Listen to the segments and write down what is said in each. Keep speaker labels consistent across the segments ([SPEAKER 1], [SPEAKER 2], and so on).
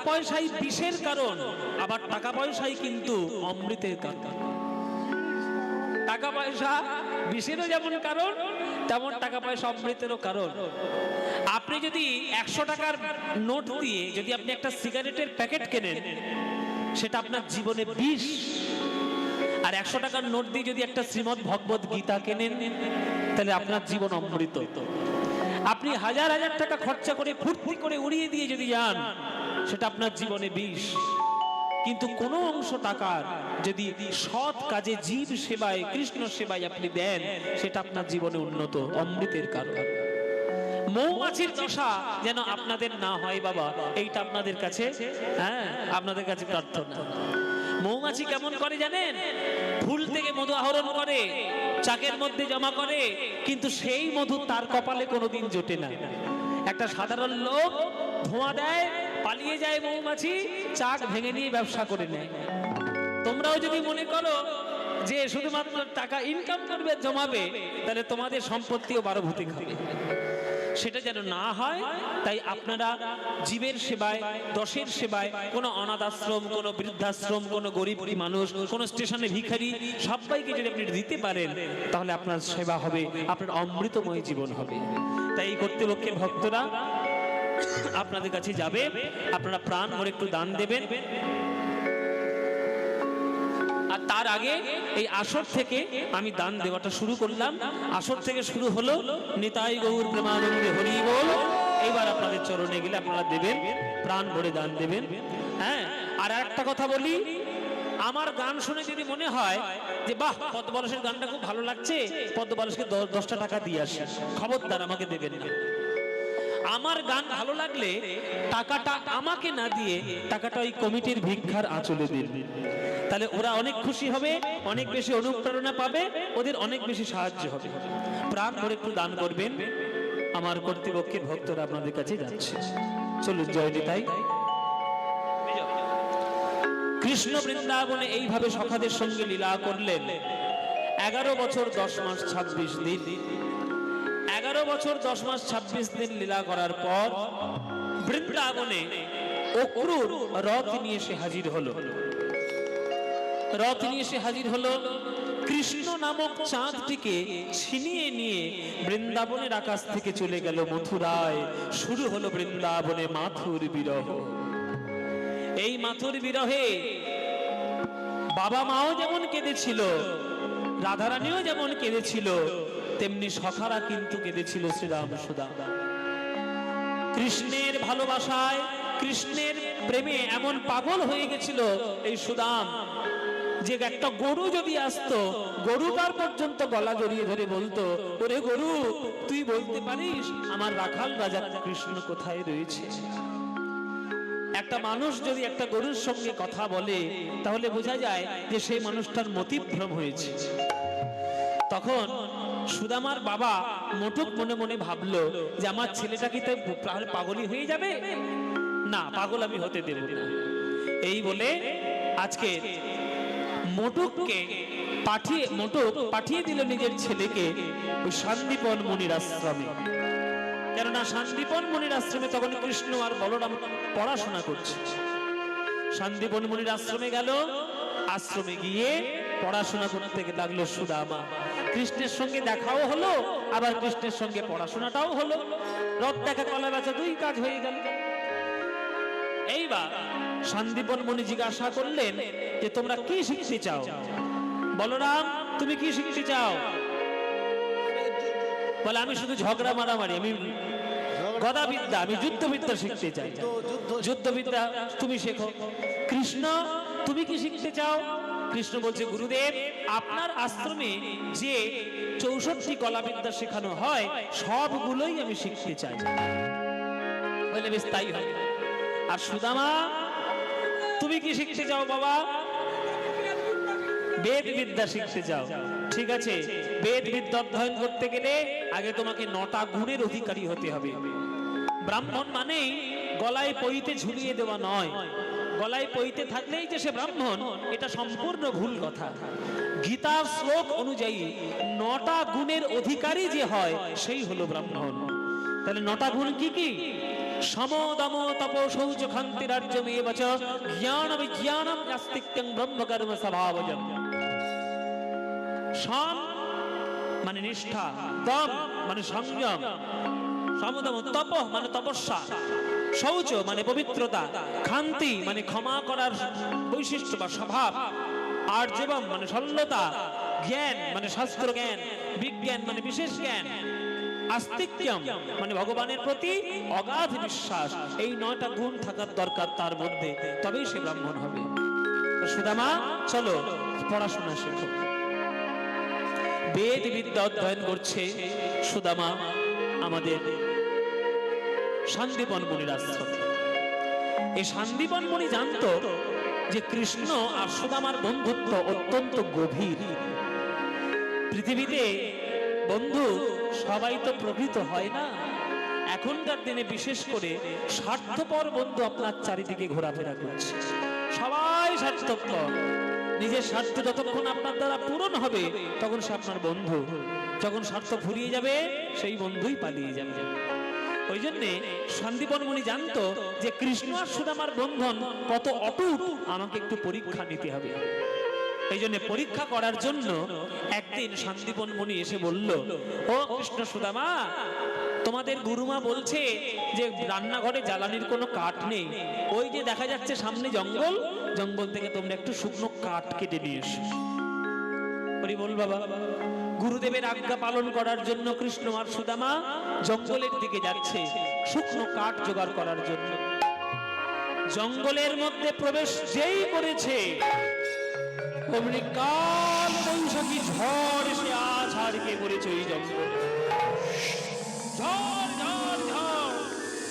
[SPEAKER 1] পয়সাই বিষের কারণ, আবার টাকা পয়সাই কিন্তু অমৃতের কারণ। টাকা পয়সা বিষেরও যেমন কারণ, তেমন টাকা পয়সা অমৃতেরও কারণ। আপনি যদি 100 টাকার নোট দিয়ে যদি আপনি একটা সিগারেটের প্যাকেট কেনেন, সেটা আপনার জীবনে বিষ। আর 100 টাকার নোট দিয়ে যদি একটা শ্রীমদ্ ভগবত গীতা কেনেন, তাহলে আপনার জীবন অমৃত। আপনি হাজার হাজার টাকা খরচা করে ফুর্তি করে উড়িয়ে দিয়ে যদি যান, সেটা আপনার জীবনে বিষ। কিন্তু কোনো অংশ টাকার যদি সৎ কাজে, জীব সেবায়, কৃষ্ণ সেবায় আপনি দেন, সেটা আপনার জীবনে উন্নত, অমৃতের কারণ। মৌমাছির দশা যেন আপনাদের না হয় বাবা, এইটা আপনাদের কাছে, আপনাদের কাছে প্রার্থনা। মৌমাছি কেমন করে জানেন? ফুল থেকে মধু আহরণ করে, চাকের মধ্যে জমা করে, কিন্তু সেই মধু তার কপালে কোনোদিন জোটে না। একটা সাধারণ লোক ধোঁয়া দেয়, পালিয়ে যায় মৌমাছি, চাক ভেঙে নিয়ে ব্যবসা করে নেয়। তোমরাও যদি মনে করো যে শুধুমাত্র টাকা ইনকাম করবে, জমাবে, তাহলে তোমাদের সম্পত্তিও 12 ভূতি খাবে। সেটা যেন না হয়, তাই আপনারা জীবের সেবায়, দশের সেবায়, কোনো অনাথ আশ্রম, কোনো বৃদ্ধাশ্রম, কোনো গরিব মানুষ, কোনো স্টেশনে ভিখারি, সবাইকে যদি আপনি দিতে পারেন, তাহলে আপনার সেবা হবে, আপনার অমৃতময় জীবন হবে। তাই এই কর্তৃপক্ষের ভক্তরা আপনাদের কাছে যাবে, আপনারা প্রাণ ভরে একটু দান দেবেন। আর তার আগে এই আসর থেকে আমি দান দেওয়াটা শুরু করলাম। আসর থেকে শুরু হলো নিতাই গৌর প্রেমানন্দে হরি বল। এইবার আপনাদের চরণে গেলে আপনারা দেবেন, প্রাণ ভরে দান দেবেন। হ্যাঁ, আর একটা কথা বলি, আমার গান শুনে যদি মনে হয় যে বাহ, পদ্মবালসের গানটা খুব ভালো লাগছে, পদ্মবালসকে 10টা টাকা দিয়ে আসি, খবরদার আমাকে দেবেন না। আমার গান ভালো লাগলে টাকাটা আমাকে না দিয়ে টাকাটা ওই কমিটির ভিক্ষার আঁচলে দিন, তাহলে ওরা অনেক খুশি হবে, অনেক বেশি অনুপ্রেরণা পাবে, ওদের অনেক বেশি সাহায্য হবে। প্রাণ ভরে একটু দান করবেন। আমার কর্তৃপক্ষের ভক্তরা আপনাদের কাছে যাচ্ছে, চলুন জয় নিতাই। কৃষ্ণ বৃন্দাবনে এইভাবে সখাদের সঙ্গে লীলা করলেন 11 বছর 10 মাস 26 দিন। 11 বছর 10 মাস 26 দিন লীলা করার পর বৃন্দাবনে অক্রূর রথ নিয়ে এসে হাজির হলো। রথ নিয়ে এসে হাজির হলো, কৃষ্ণ নামক চাঁদটিকে ছিনিয়ে নিয়ে বৃন্দাবনের আকাশ থেকে চলে গেল মথুরায়। শুরু হলো বৃন্দাবনে মাথুর বিরহ। এই মাথুর বিরহে বাবা মাও যেমন কেঁদেছিল, রাধারানীও যেমন কেঁদেছিল, তেমনি সখারা কিন্তু কেঁদেছিল শ্রীরাম সুদাম। কৃষ্ণের ভালোবাসায়, কৃষ্ণের প্রেমে এমন পাগল হয়ে গেছিল এই সুদাম যে একটা গরু যদি আসতো, গরুটার পর্যন্ত গলা জড়িয়ে ধরে বলতো, ওরে গরু, তুই বলতে পারিস আমার রাখাল রাজা কৃষ্ণ কোথায় রয়েছে? একটা মানুষ যদি একটা গরুর সঙ্গে কথা বলে, তাহলে বোঝা যায় যে সেই মানুষটার মতিভ্রম হয়েছে। তখন সুদামার বাবা মোটক মনে মনে ভাবলো যে আমার ছেলেটা কি তাই পাগলই হয়ে যাবে? না, পাগল আমি হতে দেব না। এই বলে আজকে মোটককে পাঠিয়ে দিল নিজের ছেলেকে ওই শান্তিপন মুনির আশ্রমে। কেননা শান্তিপন মুনির আশ্রমে তখন কৃষ্ণ আর বলরাম পড়াশোনা করছে। শান্তিপন মুনির আশ্রমে গেল, আশ্রমে গিয়ে পড়াশোনা করতে লাগলো সুদামা। কৃষ্ণের সঙ্গে দেখাও হলো, আবার কৃষ্ণের সঙ্গে পড়াশোনাটাও হলো। রথ দেখা, কলা বেচা, 2 কাজ হয়ে গেল। এইবার শান্তিপন মুনি জিজ্ঞাসা করলেন যে তোমরা কি শিখতে চাও? বলরাম, তুমি কি শিখতে চাও? বলে আমি শুধু ঝগড়া মারামারি, আমি গদা বিদ্যা, আমি যুদ্ধবিদ্যা শিখতে চাই। যুদ্ধবিদ্যা তুমি শেখো। কৃষ্ণ, তুমি কি শিখতে চাও? কৃষ্ণ বলছে, গুরুদেব, আপনার আশ্রমে যে 64 কলাবিদ্যা শেখানো হয় সবগুলোই আমি শিখতে চাই। বলে বেশ, তাই হয়। আর সুদামা, তুমি কি শিখতে চাও বাবা? বেদ বিদ্যা শিখতে চাও। ঠিক আছে, বেদ বিদ্যা অধ্যয়ন করতে গেলে আগে তোমাকে 9টা গুণের অধিকারী হতে হবে। ব্রাহ্মণ মানেই গলায় পইতে ঝুলিয়ে দেওয়া নয়। গলায় পইতে থাকলেই যে সে ব্রাহ্মণ, এটা সম্পূর্ণ ভুল কথা। গীতার শ্লোক অনুযায়ী 9টা গুণের অধিকারী যে হয় সেই হলো ব্রাহ্মণ। তাহলে 9টা গুণ কি কি? সমদম তপো শৌচ খান্তি রাজ্যমেব চ জ্ঞান বিজ্ঞানম নাস্তিক্যং ব্রহ্মকর্ম স্বভাবজম। সম মানে নিষ্ঠা, দম মানে সংযম, সমদম তপ মানে তপস্যা, শৌচ মানে পবিত্রতা, খান্তি মানে ক্ষমা করার বৈশিষ্ট্য বা স্বভাব, আর্জবম মানে সরলতা, জ্ঞান মানে শাস্ত্র জ্ঞান, বিজ্ঞান মানে বিশেষ জ্ঞান, আস্তিক্যম মানে ভগবানের প্রতি অগাধ বিশ্বাস। এই 9টা গুণ থাকার দরকার তার মধ্যে, তবেই সে ব্রাহ্মণ হবে। সুদামা চলো পড়াশোনা শেখো। বেদ বিদ্যা অধ্যয়ন করছে সুদামা আমাদের শান্তিপন মুনির আশ্রমে। এই শান্তিপন মুনি জানতো যে কৃষ্ণ আর সুদামার বন্ধুত্ব অত্যন্ত গভীর। পৃথিবীতে বন্ধু সবাই তো প্রকৃত হয় না। এখনকার দিনে বিশেষ করে স্বার্থপর বন্ধু আপনার চারিদিকে ঘোরাফেরা করছে। সবাই স্বার্থপর, নিজের স্বার্থ যতক্ষণ আপনার দ্বারা পূরণ হবে তখন সে আপনার বন্ধু, যখন স্বার্থ ফুরিয়ে যাবে সেই বন্ধুই পালিয়ে যাবে। ওই জন্যে শান্তিপন মুনি জানতো যে কৃষ্ণ আর সুদামার বন্ধন কত অটুট, আমাকে একটু পরীক্ষা নিতে হবে। এই জন্য পরীক্ষা করার জন্য একদিন শান্তিপন মুনি এসে বলল, ও কৃষ্ণ সুদামা, তোমাদের গুরুমা বলছে যে রান্নাঘরে জ্বালানির কোনো কাঠ নেই, ওই যে দেখা যাচ্ছে সামনে জঙ্গল, জঙ্গল থেকে তোমরা একটু শুকনো কাঠ কেটে নিয়ে এসো। বলি বল বাবা। গুরুদেবের আজ্ঞা পালন করার জন্য কৃষ্ণ আর সুদামা জঙ্গলের দিকে যাচ্ছে শুকনো কাঠ জোগাড় করার জন্য। জঙ্গলের মধ্যে প্রবেশ যেই করেছে অমনি কাল বৈশাখী ঝড় এসে আছাড়কে পড়েছে ওই জঙ্গলে। ঝড় ঝড় ঝড়,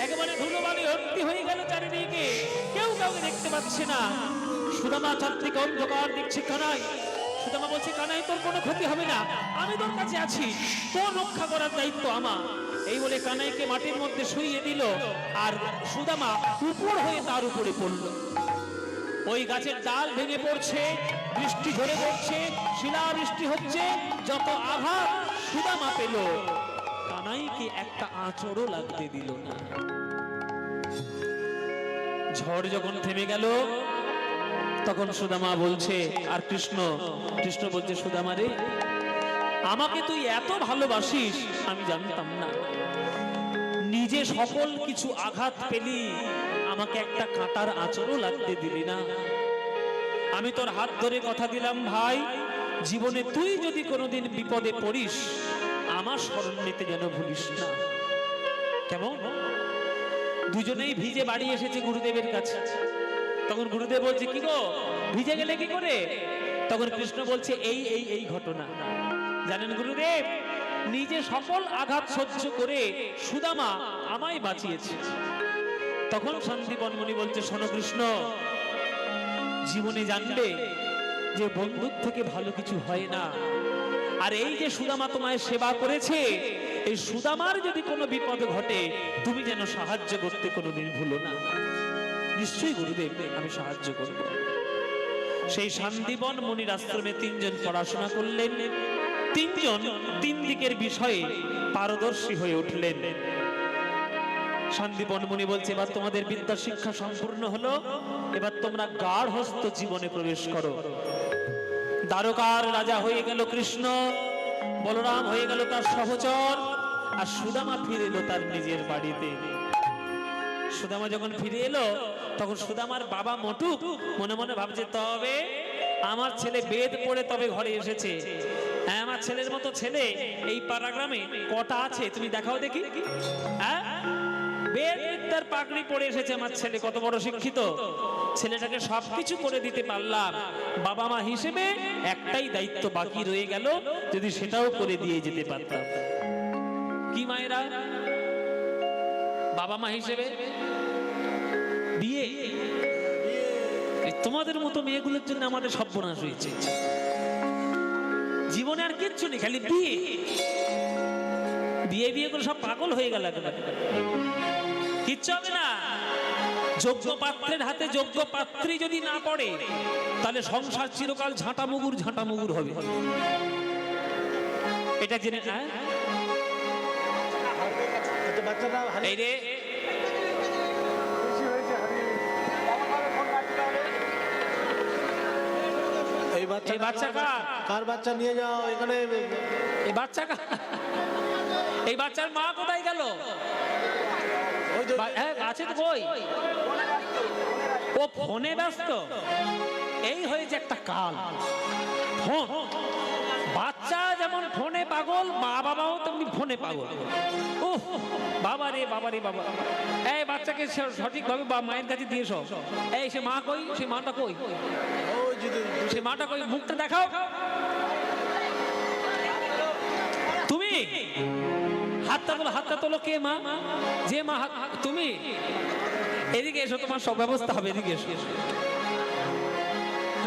[SPEAKER 1] একেবারে ধুলোবালি ভর্তি হয়ে গেল চারিদিকে, কেউ কাউকে দেখতে পাচ্ছে না। সুদামা চারদিকে অন্ধকার দেখছে। কানাই, সুদামা বলছে, কানাই তোর কোনো ক্ষতি হবে না, আমি তোর কাছে আছি, তোর রক্ষা করার দায়িত্ব আমার। এই বলে কানাইকে মাটির মধ্যে শুইয়ে দিল, আর সুদামা উপর হয়ে তার উপরে পড়ল। ওই গাছের ডাল ভেঙে পড়ছে, বৃষ্টি ঝরে পড়ছে, শিলাবৃষ্টি হচ্ছে। যত আঘাত সুদামা পেল, কানাইকে একটা আঁচড়ও লাগতে দিল না। ঝড় যখন থেমে গেল তখন সুদামা বলছে, আর কৃষ্ণ বলছে, সুদামা রে, আমাকে তুই এত ভালোবাসিস আমি জানতাম না। নিজে সকল কিছু আঘাত পেলি, আমাকে একটা কাঁটার আঁচড়ও লাগতে দিলি না। আমি তোর হাত ধরে কথা দিলাম, ভাই, জীবনে তুই যদি কোনোদিন বিপদে পড়িস আমার স্মরণ নিতে যেন ভুলিস না। কেমন? দুজনেই ভিজে বাড়ি এসেছে গুরুদেবের কাছে। তখন গুরুদেব বলছে, কি গো, ভিজে গেলে কি করে? তখন কৃষ্ণ বলছে, এই ঘটনা। জানেন গুরুদেব, নিজে সকল আঘাত সহ্য করে সুদামা আমায় বাঁচিয়েছে। তখন শান্তিপন মুনি বলছে, শোনো কৃষ্ণ, জীবনে জানবে যে বন্ধুর থেকে ভালো কিছু হয় না। আর এই যে সুদামা তোমায় সেবা করেছে, এই সুদামার যদি কোনো বিপদ ঘটে তুমি যেন সাহায্য করতে কোনোদিন ভুলো না। নিশ্চয়ই গুরুদেব, আমি সাহায্য করব। সেই শান্তিপন মুনির আশ্রমে 3 জন পড়াশোনা করলেন। 3 জন 3 দিকের বিষয়ে পারদর্শী হয়ে উঠলেন। শান্তিপন মুনি বলছে, এবার তোমাদের বিদ্যা শিক্ষা সম্পূর্ণ হলো, এবার তোমরা গার্হস্থ্য জীবনে প্রবেশ করো। দ্বারকার রাজা হয়ে গেল কৃষ্ণ, বলরাম হয়ে গেল তার সহচর, আর সুদামা ফিরে এলো তার নিজের বাড়িতে। সুদামা যখন ফিরে এলো তখন সুদামার বাবা মটুক মনে মনে ভাবছে, তবে আমার ছেলে বেদ পড়ে তবে ঘরে এসেছে। হ্যাঁ, আমার ছেলের মতো ছেলে এই পাড়াগ্রামে কটা আছে তুমি দেখাও দেখি। হ্যাঁ, বেদ বিদ্যার পাগড়ি পড়ে এসেছে আমার ছেলে, কত বড় শিক্ষিত। ছেলেটাকে সবকিছু করে দিতে পারলাম, বাবা মা হিসেবে একটাই দায়িত্ব বাকি রয়ে গেল, যদি সেটাও করে দিয়ে যেতে পারতাম। কি মায়েরা, বাবা মা হিসেবে বিয়ে। তোমাদের মতো মেয়েগুলোর জন্য আমাদের সর্বনাশ হয়েছে। জীবনে আর কিচ্ছু নেই, খালি বিয়ে বিয়ে বিয়ে করে সব পাগল হয়ে গেল। কিচ্ছু হবে না। যোগ্য পাত্রের হাতে যোগ্য পাত্রী যদি না পড়ে তাহলে সংসার চিরকাল ঝাঁটামুগুর হবে। এটা জেনে
[SPEAKER 2] এই বাচ্চা
[SPEAKER 1] কার
[SPEAKER 2] বাচ্চা নিয়ে যাও এখানে।
[SPEAKER 1] এই বাচ্চা কার? এই বাচ্চার মা কোথায় গেল? আছে তো কই? ও ফোনে ব্যস্ত। এই হয়েছে একটা কাল। ফোন, বাচ্চা যেমন ফোনে পাগল, মা বাবাও তেমনি ফোনে পাগল। উফ, বাবা রে বাবা রে বাবা। এই বাচ্চাকে সঠিকভাবে মায়ের কাছে দিয়ে সব। এই সে মা কই? সে মাটা কই? সে মাটা কই? মুখটা দেখাও। তুমি হাতটা তোলো। কে মা? যে মা? তুমি এদিকে এসো, তোমার সব ব্যবস্থা হবে। এদিকে এসো।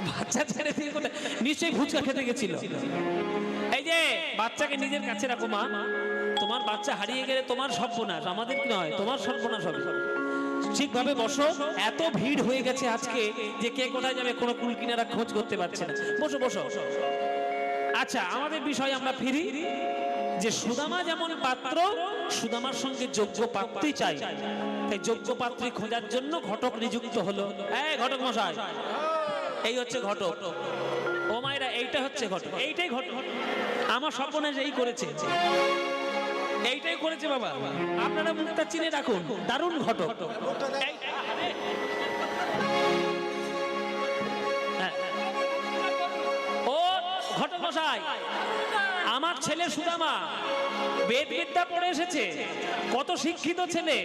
[SPEAKER 1] বাচ্চা ছেড়ে দিয়ে নিশ্চয়ই ফুচকা খেতে গেছিল। এই যে বাচ্চাকে নিজের কাছে রাখো মা। তোমার বাচ্চা হারিয়ে গেলে তোমার সর্বনাশ, আমাদের কি নয়, তোমার সর্বনাশ হবে। ঠিকভাবে বসো। এত ভিড় হয়ে গেছে আজকে যে কে কোথায় যাবে কোনো কুল কিনারা খোঁজ করতে পারছে না। বসো বসো। আচ্ছা, আমাদের বিষয় আমরা ফিরি। যে সুদামা যেমন পাত্র, সুদামার সঙ্গে যোগ্য পাত্রী চাই। তাই যোগ্য পাত্রী খোঁজার জন্য ঘটক নিযুক্ত হলো। এই ঘটক মশাই, এই হচ্ছে ঘটক। ও মায়েরা, এইটা হচ্ছে ঘটক। এইটাই ঘটক। আমার স্বপ্নে এই করেছে, এইটাই করেছে বাবা। আপনারা মুখটা চিনে রাখুন। দারুণ ঘটক। ও ঘটক মশাই, আমার ছেলে সুদামা বেদ বিদ্যা পড়ে এসেছে, কত শিক্ষিত ছেলে।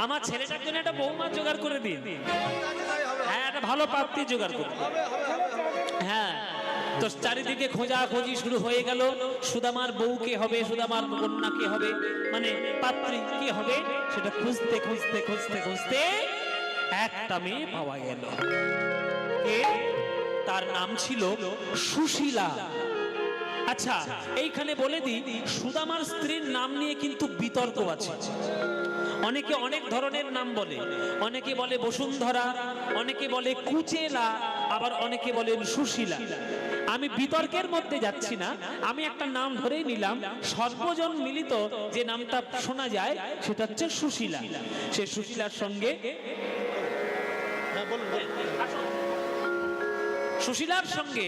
[SPEAKER 1] আমার ছেলেটার জন্য একটা বৌমা জোগাড় করে দিন। হ্যাঁ, একটা ভালো পাত্রী জোগাড় করুন। হ্যাঁ, তো চারিদিকে খোঁজাখুঁজি শুরু হয়ে গেল। সুদামার বউ কে হবে, সুদামার কন্যা কে হবে, মানে পাত্রী কে হবে, সেটা খুঁজতে খুঁজতে খুঁজতে খুঁজতে একটা মেয়ে পাওয়া গেল। তার নাম ছিল সুশীলা। আচ্ছা, এইখানে বলে দিই, সুদামার স্ত্রীর নাম নিয়ে কিন্তু বিতর্ক আছে। অনেকে অনেক ধরনের নাম বলে। অনেকে বলে বসুন্ধরা, অনেকে বলে কুচেলা, আবার অনেকে বলেন সুশীলা। আমি বিতর্কের মধ্যে যাচ্ছি না, আমি একটা নাম ধরেই নিলাম। সর্বজন মিলিত যে নামটা শোনা যায় সেটা হচ্ছে সুশীলা। সে সুশীলার সঙ্গে সুশীলার সঙ্গে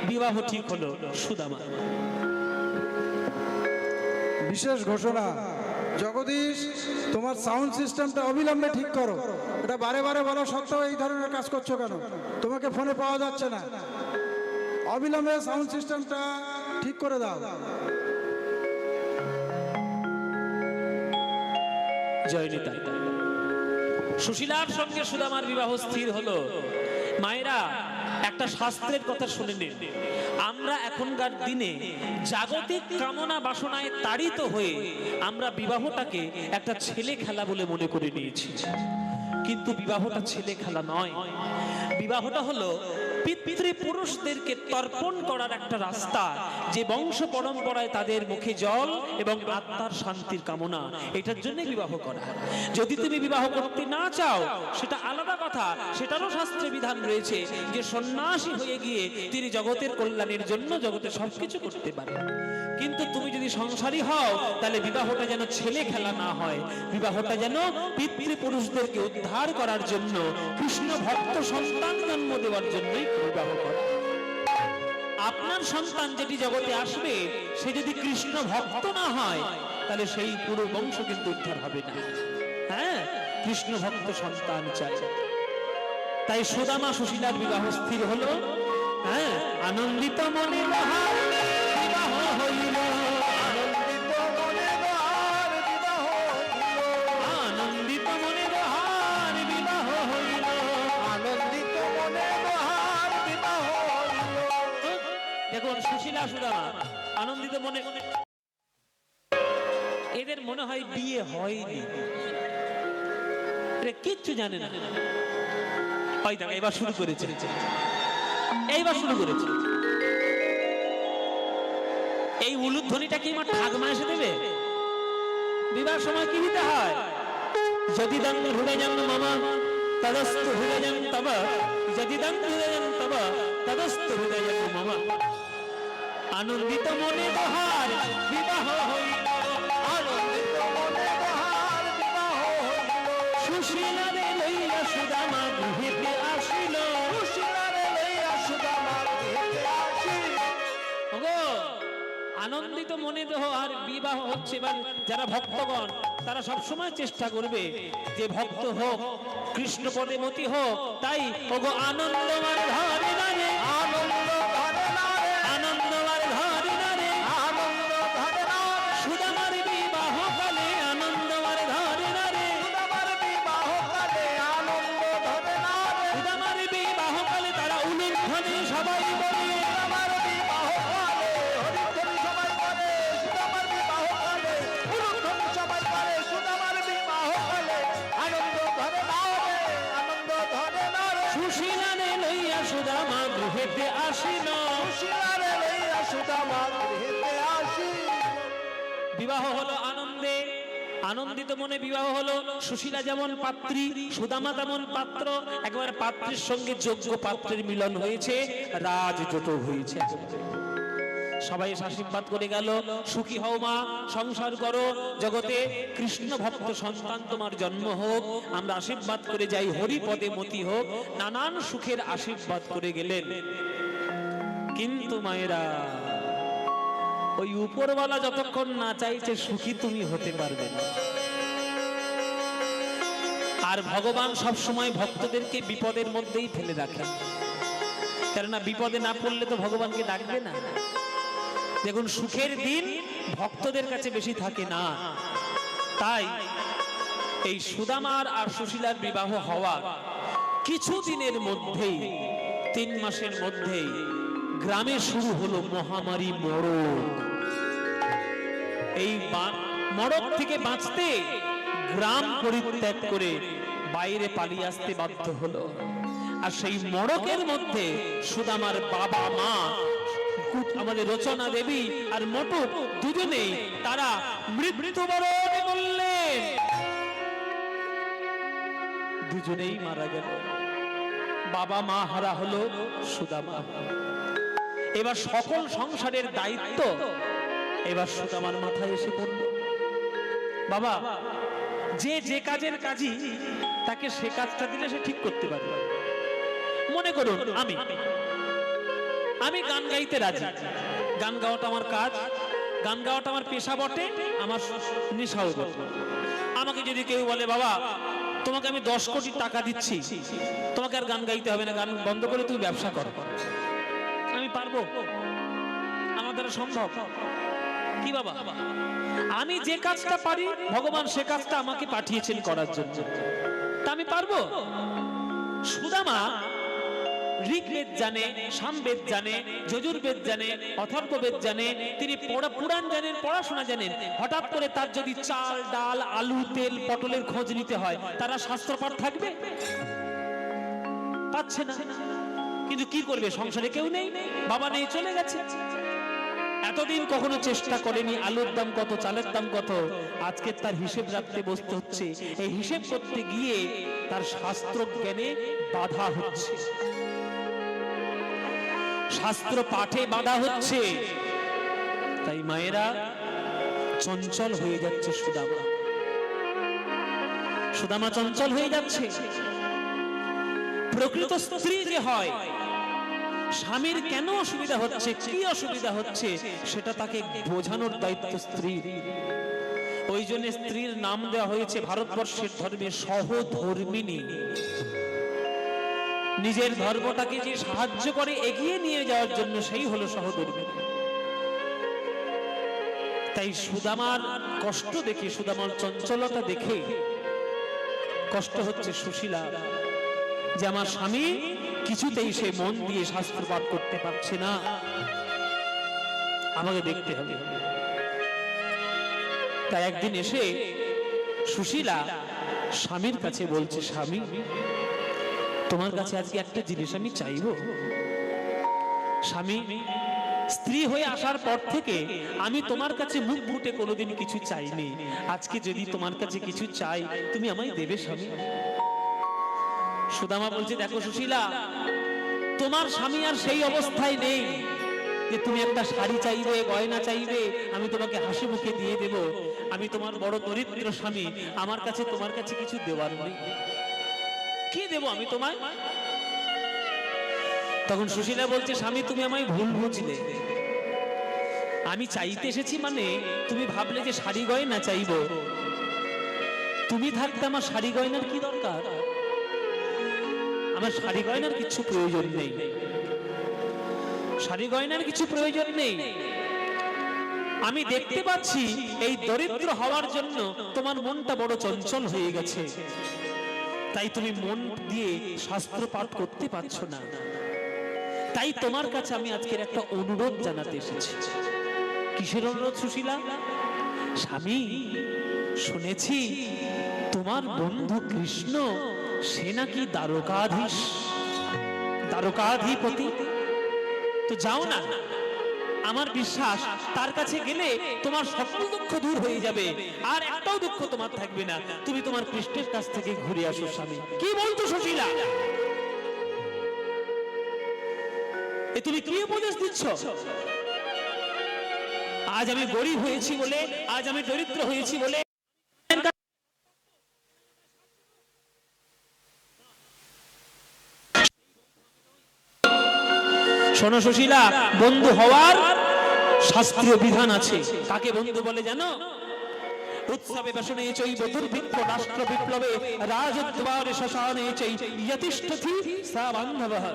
[SPEAKER 1] বিবাহ ঠিক হলো সুদামা।
[SPEAKER 3] বিশেষ ঘোষণা, জগদীশ তোমার সাউন্ড সিস্টেমটা অবিলম্বে ঠিক করো। এটা বারে বারে বলা সত্ত্বেও এই ধরনের কাজ করছো কেন? তোমাকে ফোনে পাওয়া যাচ্ছে না। অবিলম্বে সাউন্ড সিস্টেমটা ঠিক করে দাও।
[SPEAKER 1] জয় নিতাই। সুশীলার সঙ্গে সুদামার বিবাহ স্থির হলো। মায়েরা, একটা শাস্ত্রের কথা শুনে নিন। আমরা এখনকার দিনে জাগতিক কামনা বাসনায় তাড়িত হয়ে আমরা বিবাহটাকে একটা ছেলে খেলা বলে মনে করে নিয়েছি। কিন্তু বিবাহটা ছেলে খেলা নয়। বিবাহটা হলো পিতৃপুরুষদেরকে তর্পণ করার একটা রাস্তা, যে বংশ পরম্পরায় তাদের মুখে জল এবং আত্মার শান্তির কামনা, এটার জন্য বিবাহ করা। যদি তুমি বিবাহ করতে না চাও সেটা আলাদা কথা, সেটারও শাস্ত্রে বিধান রয়েছে যে সন্ন্যাসী হয়ে গিয়ে তিনি জগতের কল্যাণের জন্য জগতে সবকিছু করতে পারে। কিন্তু তুমি যদি সংসারী হও তাহলে বিবাহটা যেন ছেলে খেলা না হয়, বিবাহটা যেন পিতৃপুরুষদেরকে উদ্ধার করার জন্য, কৃষ্ণ ভক্ত সন্তান জন্ম দেওয়ার জন্যই বিবাহ করা। আপনার সন্তান যেটি জগতে আসবে সে যদি কৃষ্ণ ভক্ত না হয় তাহলে সেই পুরো বংশ কিন্তু উদ্ধার হবে না। হ্যাঁ, কৃষ্ণ ভক্ত সন্তান চাই। তাই সুদামা সুশীলার বিবাহ স্থির হলো। হ্যাঁ, আনন্দিত মনে বাহার বিবাহ হইল, আনন্দিত মনে বাহার বিবাহ হইল, আনন্দিত মনে বাহার বিবাহ হইল, আনন্দিত মনে বাহার বিবাহ হইল। দেখুন, সুশীলা সুদামা আনন্দিত মনে, এদের মনে হয় বিয়ে হয়নি, কিচ্ছু জানে না। এবার শুরু করেছে, এইবার শুরু করেছে। এই উলুধ্বনিটা কি আমার ঠাকমা এসে দেবে? বিবাহ সময় কি দিতে হয়? যদি দাং হৃদয় যান মামা তদস্তু হৃদয় যান তব, যদি দাং হৃদয় যান তব তদস্তু হৃদয় যান মামা। আনন্দিত মনে বাহার বিবাহ হইল, আনন্দিত মনে বাহার বিবাহ হইল, সুশীলা রে লইয়া সুদামা গৃহেতে আসিল, সুশীলা রে লইয়া সুদামা গৃহেতে আনন্দিত মনে দেহ আর বিবাহ হচ্ছে। এবার যারা ভক্তগণ তারা সবসময় চেষ্টা করবে যে ভক্ত হোক, কৃষ্ণ পদে মতি হোক। তাই ওগো আনন্দমার ধরে না রে, আনন্দমার ধরে না রে, সুদামার বিবাহ কালে আনন্দমার ধরে না রে, সুদামার বিবাহ কালে তারা উলুধ্বনি সবাই বলে, সুশীলারে লইয়া সুদামা গৃহেতে আসিল। বিবাহ হলো আনন্দে, আনন্দিত মনে বিবাহ হলো। সুশীলা যেমন পাত্রী, সুদামা তেমন পাত্র। একবার পাত্রের সঙ্গে যোগ্য পাত্রের মিলন হয়েছে, রাজজোট হয়েছে। সবাই এসে আশীর্বাদ করে গেল, সুখী হও মা, সংসার করো, জগতে কৃষ্ণ ভক্ত সন্তান তোমার জন্ম হোক। আমরা আশীর্বাদ করে যাই, হরিপদে মতি হোক। নানান সুখের আশীর্বাদ করে গেলেন। কিন্তু মায়েরা, ওই উপরওয়ালা যতক্ষণ না চাইছে সুখী তুমি হতে পারবে না। আর ভগবান সব সময় ভক্তদেরকে বিপদের মধ্যেই ফেলে রাখেন, কেননা বিপদে না পড়লে তো ভগবানকে ডাকবে না। দেখুন, সুখের দিন ভক্তদের কাছে বেশি থাকে না। তাই এই সুদামার আর সুশীলার বিবাহ হওয়া কিছু দিনের মধ্যেই, 3 মাসের মধ্যেই গ্রামে শুরু হলো মহামারী মড়ক। এই মড়ক থেকে বাঁচতে গ্রাম পরিত্যাগ করে বাইরে পালিয়ে আসতে বাধ্য হলো। আর সেই মড়কের মধ্যে সুদামার বাবা মা, আমাদের রচনা দেবী আর মটক, দুজনেই তারা মৃত্যুবরণ করলেন। দুজনেই মারা গেল। বাবা মা হারা হলো সুদামা। এবার সকল সংসারের দায়িত্ব এবার সুদামার মাথায় এসে পড়ল। বাবা, যে যে কাজের কাজই তাকে সে কাজটা দিলে সে ঠিক করতে পারবে। মনে করুন আমি গান গাইতে রাজি, গান গাওয়াটা আমার কাজ, গান গাওয়াটা আমার পেশা বটে, আমার নেশাও বটে। আমাকে যদি কেউ বলে, বাবা তোমাকে আমি 10 কোটি টাকা দিচ্ছি, তোমাকে আর গান গাইতে হবে না, গান বন্ধ করে তুমি ব্যবসা করো, আমি পারবো? আমার দ্বারা সম্ভব কি বাবা? আমি যে কাজটা পারি ভগবান সে কাজটা আমাকে পাঠিয়েছেন করার জন্য, তা আমি পারবো? সুদামা ঋগ্বেদ জানে, সামবেদ জানে, যজুর্বেদ জানে, অথর্ববেদ জানে, তিনি পুরাণ জানেন, পড়াশোনা জানেন। হঠাৎ করে তার যদি চাল ডাল আলু তেল পটলের খোঁজ নিতে হয়, তারা শাস্ত্রপাঠ থাকবে? পাচ্ছে না। কিন্তু কি করবে, সংসারে কেউ নেই, বাবা নেই, চলে গেছে। এতদিন কখনো চেষ্টা করেনি আলুর দাম কত, চালের দাম কত, আজকে তার হিসেব রাখতে বসতে হচ্ছে। এই হিসেব করতে গিয়ে তার শাস্ত্র জ্ঞানে বাধা হচ্ছে, শাস্ত্র পাঠে বাধা হচ্ছে। তাই মায়েরা চঞ্চল হয়ে যাচ্ছে। সুদামা চঞ্চল হয়ে যাচ্ছে। প্রকৃত স্ত্রী যে হয়, স্বামীর কেন অসুবিধা হচ্ছে, কি অসুবিধা হচ্ছে, সেটা তাকে বোঝানোর দায়িত্ব স্ত্রীর। ওই জন্য স্ত্রীর নাম দেওয়া হয়েছে ভারতবর্ষের ধর্মে সহধর্মিণী। নিজের ধর্মটাকে যে সাহায্য করে এগিয়ে নিয়ে যাওয়ার জন্য, সেই হলো সহধর্মিণী। তাই সুদামার কষ্ট দেখে, সুদামার চঞ্চলতা দেখে কষ্ট হচ্ছে সুশীলা, যে আমার স্বামী কিছুতেই সে মন দিয়ে শাস্ত্র পাঠ করতে পারছে না, আমাকে দেখতে হবে। তাই একদিন এসে সুশীলা স্বামীর কাছে বলছে, স্বামী তোমার কাছে আজকে একটা জিনিস আমি চাইবো। স্বামী, স্ত্রী হয়ে আসার পর থেকে আমি তোমার কাছে মুখ ফুটে কোনোদিন কিছু চাইনি, আজকে যদি তোমার কাছে কিছু চাই তুমি আমায় দেবে স্বামী? সুদামা বলছে, দেখো সুশীলা, তোমার স্বামী আর সেই অবস্থায় নেই যে তুমি একটা শাড়ি চাইবে, গয়না চাইবে, আমি তোমাকে হাসি মুখে দিয়ে দেব। আমি তোমার বড় দরিদ্র স্বামী, আমার কাছে তোমার কাছে কিছু দেওয়ার নেই, কি দেব আমি তোমায়? তখন সুশীলা বলছে, স্বামী তুমি আমায় ভুল বুঝলে, আমি চাইতে এসেছি মানে তুমি ভাবলে যে শাড়ি গয়না চাইবো। তুমি থাকতে আমার শাড়ি গয়নার কি দরকার? আমার শাড়ি গয়নার কিছু প্রয়োজন নেই, শাড়ি গয়নার কিছু প্রয়োজন নেই। আমি দেখতে পাচ্ছি এই দরিদ্র হওয়ার জন্য তোমার মনটা বড় চঞ্চল হয়ে গেছে, তাই তুমি মন দিয়ে শাস্ত্র পাঠ করতে পারছো না। তাই তোমার কাছে আমি আজকের একটা অনুরোধ জানাতে এসেছি। কিসের অনুরোধ সুশীলা? স্বামী, শুনেছি তোমার বন্ধু কৃষ্ণ সে নাকি দ্বারকাধিপতি। তো যাও না, আমার বিশ্বাস তার কাছে গেলে তোমার সকল দুঃখ দূর হয়ে যাবে, আর একটাও দুঃখ তোমার থাকবে না। তুমি তোমার কৃষ্ণের কাছ থেকে ঘুরে আসো স্বামী। কি বলতো সুশীলা? তুমি কি উপদেশ দিচ্ছ? আজ আমি গরিব হয়েছি বলে, আজ আমি দরিদ্র হয়েছি বলে শোনো সুশীলা, বন্ধু হওয়ার শাস্ত্রীয় বিধান আছে। কাকে বন্ধু বলে জানো? উৎসবে বসনে চৈব দুর্ভিক্ষ রাষ্ট্র বিপ্লবে রাজদ্বারে শ্মশানে চৈ ইয়তিষ্ঠতি সা বান্ধবঃ।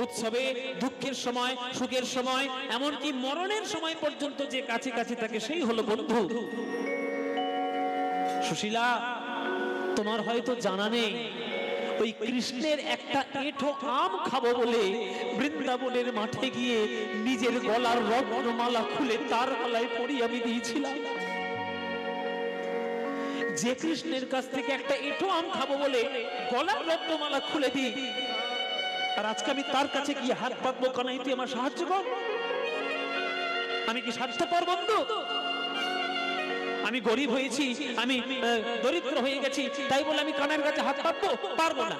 [SPEAKER 1] উৎসবে দুঃখের সময়, সুখের সময়, এমনকি মরণের সময় পর্যন্ত যে কাছে কাছে থাকে সেই হলো বন্ধু। সুশীলা, তোমার হয়তো জানা নেই, ওই কৃষ্ণের একটা এঁঠো আম খাবো বলে বৃন্দাবনের মাঠে গিয়ে নিজের গলার রত্নমালা খুলে তার গলায় পরিয়ে আমি দিয়েছিলাম। যে কৃষ্ণের কাছ থেকে একটা এঁঠো আম খাবো বলে গলার রত্নমালা খুলে দিই, আর আজকে আমি তার কাছে গিয়ে হাত পাতবো, কানাই তুই আমার সাহায্য কর। আমি কি স্বার্থপর বন্ধু? আমি গরিব হয়েছি, আমি দরিদ্র হয়ে গেছি, তাই বলে আমি কানের কাছে হাত পাতবো? পারবো না।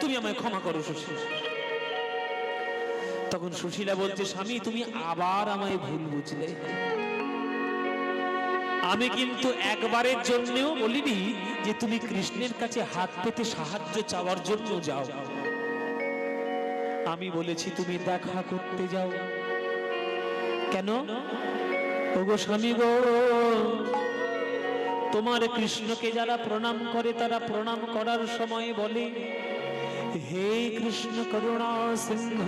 [SPEAKER 1] তুমি আমায় ক্ষমা করো সুশীলা। তখন সুশীলা বলছে, স্বামী তুমি আবার আমায় ভুল বুঝলে। আমি কিন্তু একবারের জন্যও বলিনি যে তুমি কৃষ্ণের কাছে হাত পেতে সাহায্য চাওয়ার জন্য যাও। আমি বলেছি তুমি দেখা করতে যাও। কেন? ওগো স্বামী গো, তোমার কৃষ্ণকে যারা প্রণাম করে তারা প্রণাম করার সময় বলে, হে কৃষ্ণ করুণা সিংহ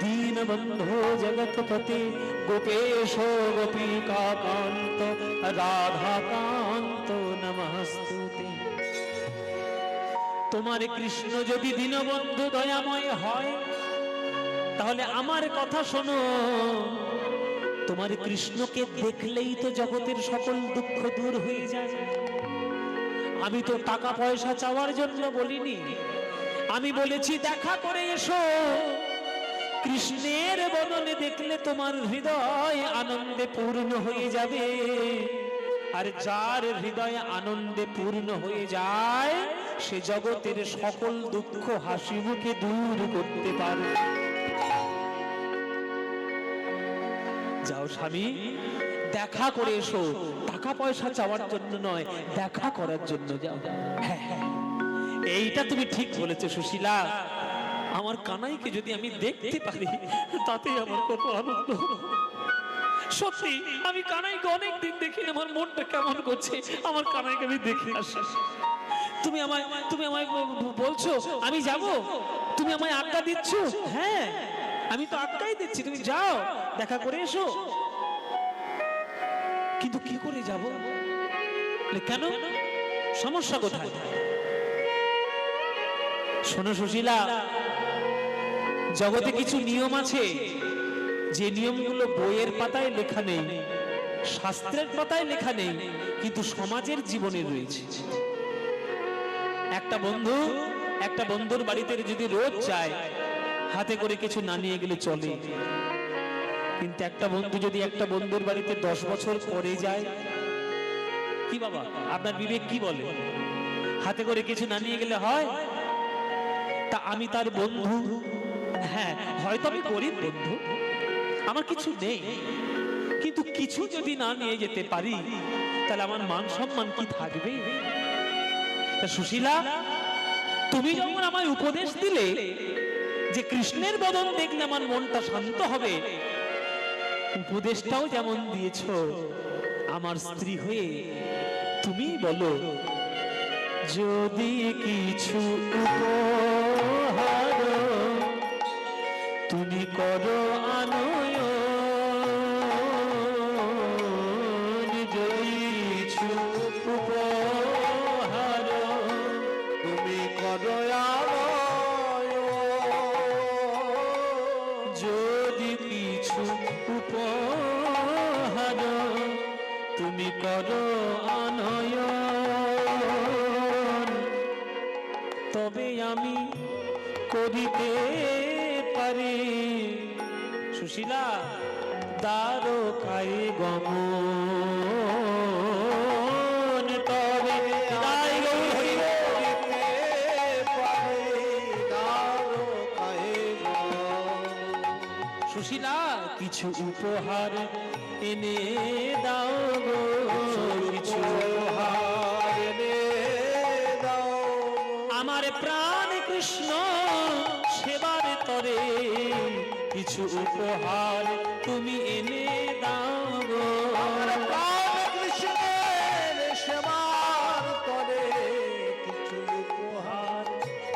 [SPEAKER 1] দীনবন্ধো জগৎপতে গোপেশ গোপিকা কান্ত রাধাকান্ত নমস্তুতে। তোমার কৃষ্ণ যদি দীনবন্ধু দয়াময় হয় তাহলে আমার কথা শোনো, তোমার কৃষ্ণকে দেখলেই তো জগতের সকল দুঃখ দূর হয়ে যায়। আমি তো টাকা পয়সা চাওয়ার জন্য বলিনি, আমি বলেছি দেখা করে এসো। কৃষ্ণের বদনে দেখলে তোমার হৃদয় আনন্দে পূর্ণ হয়ে যাবে, আর যার হৃদয় আনন্দে পূর্ণ হয়ে যায় সে জগতের সকল দুঃখ হাসি মুখে দূর করতে পারে। যাও স্বামী, দেখা করে এসো, টাকা পয়সা চাওয়ার জন্য নয়, দেখা করার জন্য যাও। হ্যাঁ হ্যাঁ, এইটা তুমি ঠিক বলেছো সুশীলা। আমার কানাইকে যদি আমি দেখতে পারি তাতেই আমার কত আনন্দ। সত্যি আমি কানাইকে অনেকদিন দেখি, আমার মনটা কেমন করছে, আমার কানাইকে আমি দেখে আসি। তুমি আমায় বলছো আমি যাব, তুমি আমায় আজ্ঞা দিচ্ছ। হ্যাঁ, আমি তো আজ্ঞাই দিচ্ছি, তুমি যাও দেখা করে এসো। কিন্তু কি করে যাব? কেন? সমস্যা কোথায়? শোনো সুশীলা, জগতে কিছু নিয়ম আছে, যে নিয়মগুলো বইয়ের পাতায় লেখা নেই, শাস্ত্রের পাতায় লেখা নেই, কিন্তু সমাজের জীবনে রয়েছে। একটা বন্ধুর বাড়িতে যদি রোজ যায়, হাতে করে কিছু না নিয়ে গেলে চলে, কিন্তু একটা বন্ধু যদি একটা বন্ধুর বাড়িতে 10 বছর পরে যায়, কি বাবা আপনার বিবেক কি বলে? হাতে করে কিছু না নিয়ে গেলে হয়? তা আমি তার বন্ধু, হ্যাঁ হয়তো আমি গরিব বন্ধু, আমার কিছু নেই, কিন্তু কিছু যদি না নিয়ে যেতে পারি তাহলে আমার মান সম্মান কি থাকবে? তা সুশীলা, তুমি যখন আমায় উপদেশ দিলে যে কৃষ্ণের বদন দেখলে আমার মনটা শান্ত হবে, উপদেশটাও যেমন দিয়েছ, আমার স্ত্রী হয়ে তুমি বলো, যদি কিছু উপহার তুমি করো আনয়ন, যদি কিছু উপহার
[SPEAKER 2] তুমি করো
[SPEAKER 1] যদি কিছু উপহার তুমি করো আনয়ন, তবে আমি করিতে পারি সুশীলা দ্বারকায় গমন, তবে তাই গৌর হরি সুশীলা কিছু উপহার এনে দাও গো, কিছু উপহার এনে দাও, আমার প্রাণ কৃষ্ণ সেবার তরে কিছু উপহার তুমি এনে দাও গো,
[SPEAKER 2] কৃষ্ণের সেবার করে কিছু উপহার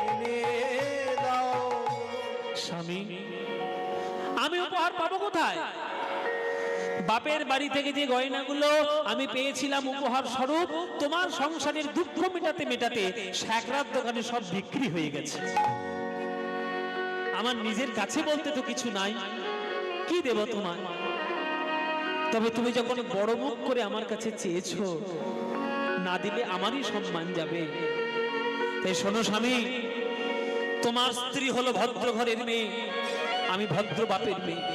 [SPEAKER 2] এনে দাও।
[SPEAKER 1] স্বামী আমি উপহার পাবো কোথায়? বাপের বাড়ি থেকে যে গয়নাগুলো আমি পেয়েছিলাম উপহার স্বরূপ, তোমার সংসারের দুঃখ মেটাতে মেটাতে শ্যাকরার দোকানে সব বিক্রি হয়ে গেছে। আমার নিজের কাছে বলতে তো কিছু নাই, কি দেব তোমার? তবে তুমি যখন বড় মুখ করে আমার কাছে চেয়েছো, না দিলে আমারই সম্মান যাবে। তাই শোনো স্বামী, তোমার স্ত্রী হলো ভদ্র ঘরের মেয়ে, আমি ভদ্র বাপের মেয়ে।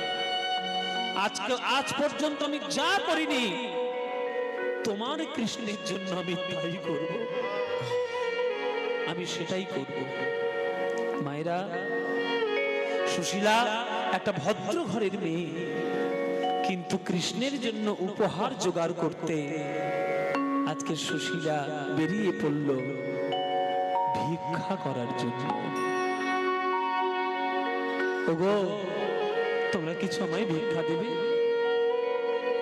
[SPEAKER 1] আজ পর্যন্ত আমি যা করিনি, তোমার কৃষ্ণের জন্য আমি তাই করব, আমি সেটাই করব। মায়েরা, সুশীলা একটা ভদ্র ঘরের মেয়ে, কিন্তু কৃষ্ণের জন্য উপহার জোগাড় করতে আজকে সুশীলা বেরিয়ে পড়ল ভিক্ষা করার জন্য। ওগো, তোমরা কিছু আমায় ভিক্ষা দেবে?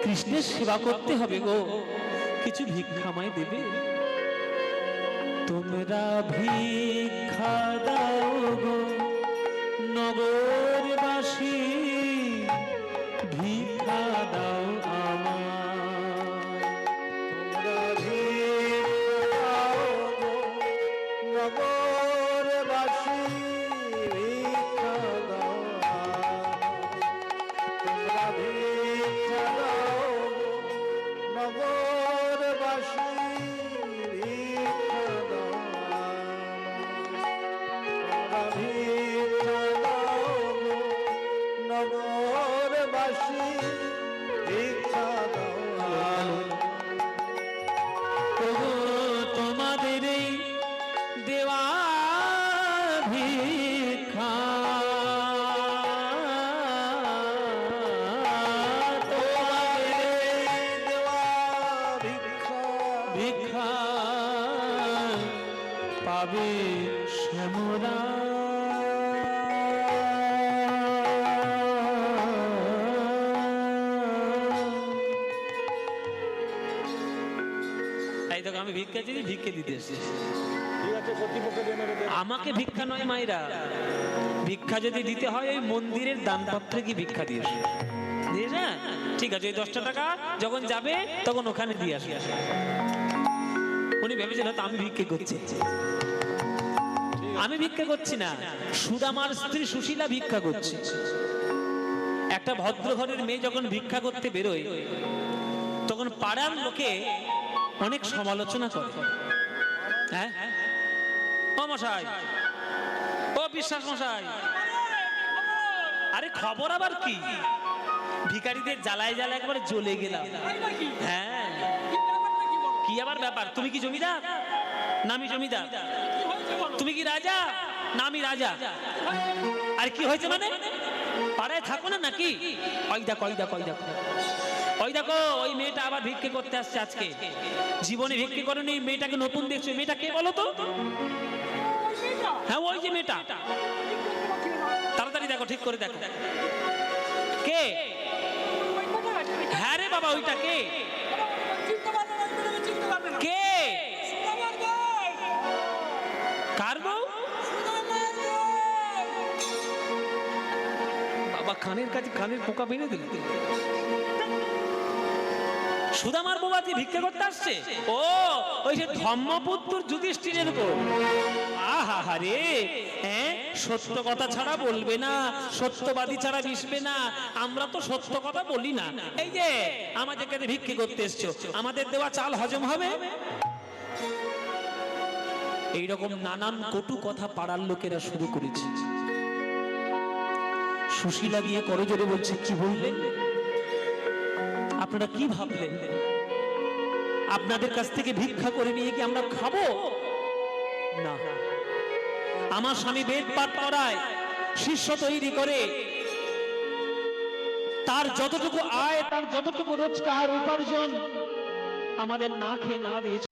[SPEAKER 1] কৃষ্ণের সেবা করতে হবে গো, কিছু ভিক্ষা আমায় দেবে? তোমরা ভিক্ষা দাও গো নগরবাসী, ভিক্ষা দাও আমায়।
[SPEAKER 2] তোমরা ভিক্ষা দাও গো নগরবাসী, ভিক্ষা দাও তোমরা ভিক্ষা দাও গো নগরবাসী, ভিক্ষা দাও তোমরা ভিক্ষা দাও গো নগরবাসী, ভিক্ষা দাও।
[SPEAKER 1] ওগো, তোমাদের এই দেওয়া ভিক্ষা, তোমাদের এই
[SPEAKER 2] দেওয়া ভিক্ষা,
[SPEAKER 1] ভিক্ষা পাবে শ্যামরা। এই দেখো, আমি ভিক্ষা চেয়েছি, ভিক্ষে দিতে এসেছি। আমাকে ভিক্ষা নয় মায়েরা, ভিক্ষা যদি দিতে হয় ওই মন্দিরের দানপত্রে কি ভিক্ষা দিয়ে আসে, দিয়েছে? ঠিক আছে, ওই 10টা টাকা যখন যাবে তখন ওখানে দিয়ে আসে। উনি ভেবেছেন হয়তো আমি ভিক্ষে করছি, আমি ভিক্ষা করছি না, সুদামার স্ত্রী সুশীলা ভিক্ষা করছে। একটা ভদ্র ঘরের মেয়ে যখন ভিক্ষা করতে বেরোয়, তখন পাড়ার লোকে অনেক সমালোচনা করে। হ্যাঁ, ও মশাই, ও বিশ্বাস মশাই, আরে খবর আবার কি? ভিখারিদের জ্বালায় জ্বালায় একবারে জ্বলে গেলাম। হ্যাঁ, কি আবার ব্যাপার? তুমি কি জমিদার? না আমি জমিদার। তুমি কি রাজা? না আমি রাজা। আর কি হয়েছে মানে? পাড়ায় থাকো না নাকি? ওই দেখো, ওই দেখো, ওই দেখো, ওই দেখো, ওই মেয়েটা আবার ভিক্ষে করতে আসছে আজকে। জীবনে ভিক্ষে করেনি, মেয়েটাকে নতুন দেখছো। মেয়েটা কে বলো তো? হ্যাঁ, ওই যে মেয়েটা। দেখো, ঠিক করে দেখো। কে? হ্যাঁ রে বাবা, ওইটা কে? কে? কার বউ? বাবা কানের কাছে কানের পোকা বেঁধে দিল। সুদামার বউ আজকে ভিক্ষা করতে আসছে? ও ওই যে ধর্মপুত্র যুধিষ্ঠিরের বউ। আহা রে, হ্যাঁ, সত্য কথা ছাড়া বলবে না, সত্যবাদী ছাড়া মিশবে না। আমরা তো সত্য কথা বলি না। এই যে আমাদের কাছে ভিক্ষে করতে এসছো, আমাদের দেওয়া চাল হজম হবে? এইরকম নানান কটু কথা পাড়ার লোকেরা শুরু করেছে। সুশীলা গিয়ে করজোরে বলছে, কি বললেন আপনারা? কি ভাবলেন আপনাদের কাছ থেকে ভিক্ষা করে নিয়ে কি আমরা খাবো? না, আমার স্বামী বেদ পাঠ করায়, শিষ্য তৈরি করে, তার যতটুকু আয়, তার যতটুকু রোজগার উপার্জন আমাদের না খেয়ে না দিয়েছে